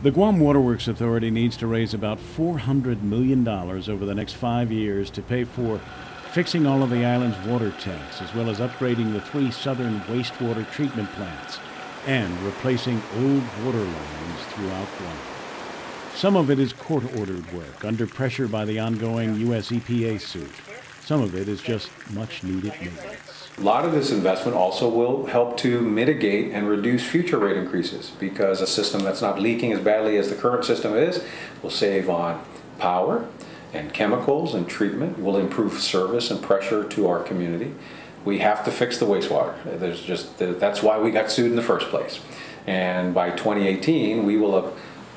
The Guam Waterworks Authority needs to raise about $400 million over the next 5 years to pay for fixing all of the island's water tanks, as well as upgrading the 3 southern wastewater treatment plants and replacing old water lines throughout Guam. Some of it is court-ordered work under pressure by the ongoing U.S. EPA suit. Some of it is just much-needed maintenance. A lot of this investment also will help to mitigate and reduce future rate increases, because a system that's not leaking as badly as the current system is will save on power and chemicals and treatment, will improve service and pressure to our community. We have to fix the wastewater. That's why we got sued in the first place. And by 2018, we will have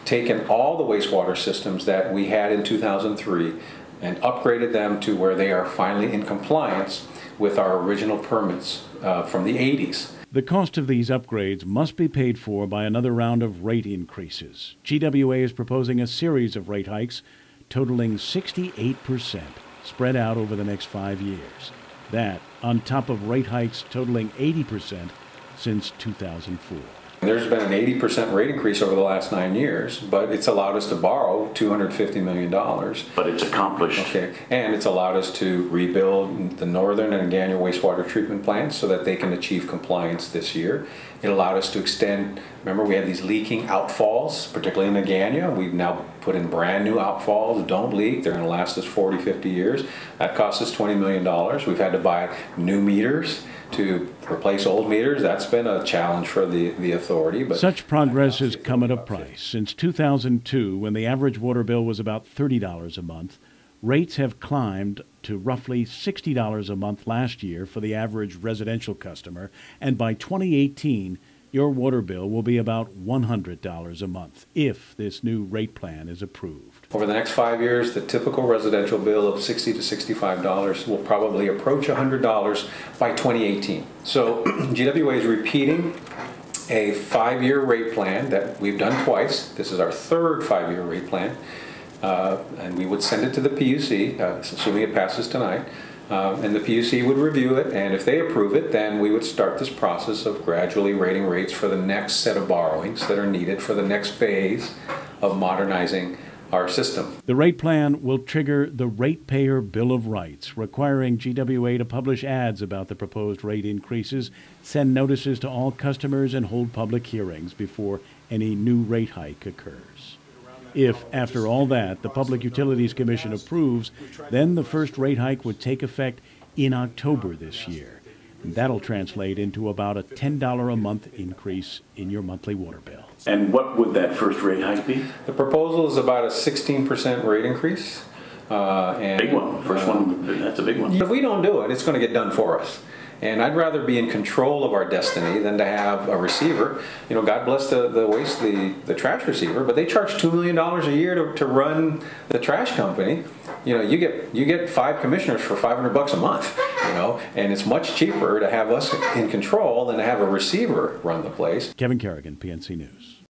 taken all the wastewater systems that we had in 2003 and upgraded them to where they are finally in compliance with our original permits from the 80s. The cost of these upgrades must be paid for by another round of rate increases. GWA is proposing a series of rate hikes totaling 68%, spread out over the next 5 years. That on top of rate hikes totaling 80% since 2004. There's been an 80% rate increase over the last 9 years, but it's allowed us to borrow $250 million. But it's accomplished. Okay, and it's allowed us to rebuild the Northern and Ganya wastewater treatment plants so that they can achieve compliance this year. It allowed us to extend, remember we had these leaking outfalls, particularly in the Ganya. We've now put in brand new outfalls, don't leak, they're going to last us 40, 50 years. That cost us $20 million. We've had to buy new meters to replace old meters. That's been a challenge for the authority. But such progress has come at a price. Since 2002, when the average water bill was about $30 a month, rates have climbed to roughly $60 a month last year for the average residential customer, and by 2018, your water bill will be about $100 a month if this new rate plan is approved. Over the next 5 years, the typical residential bill of $60 to $65 will probably approach $100 by 2018. So GWA is repeating a 5-year rate plan that we've done twice. This is our third 5-year rate plan. And we would send it to the PUC, assuming it passes tonight. And the PUC would review it, and if they approve it, then we would start this process of gradually rating rates for the next set of borrowings that are needed for the next phase of modernizing our system. The rate plan will trigger the Ratepayer Bill of Rights, requiring GWA to publish ads about the proposed rate increases, send notices to all customers, and hold public hearings before any new rate hike occurs. If, after all that, the Public Utilities Commission approves, then the first rate hike would take effect in October this year. And that'll translate into about a $10 a month increase in your monthly water bill. And what would that first rate hike be? The proposal is about a 16% rate increase. Big one. First one, that's a big one. If we don't do it, it's going to get done for us. And I'd rather be in control of our destiny than to have a receiver. You know, God bless the trash receiver, but they charge $2 million a year to run the trash company. You know, you get 5 commissioners for $500 a month. You know, and it's much cheaper to have us in control than to have a receiver run the place. Kevin Kerrigan, PNC News.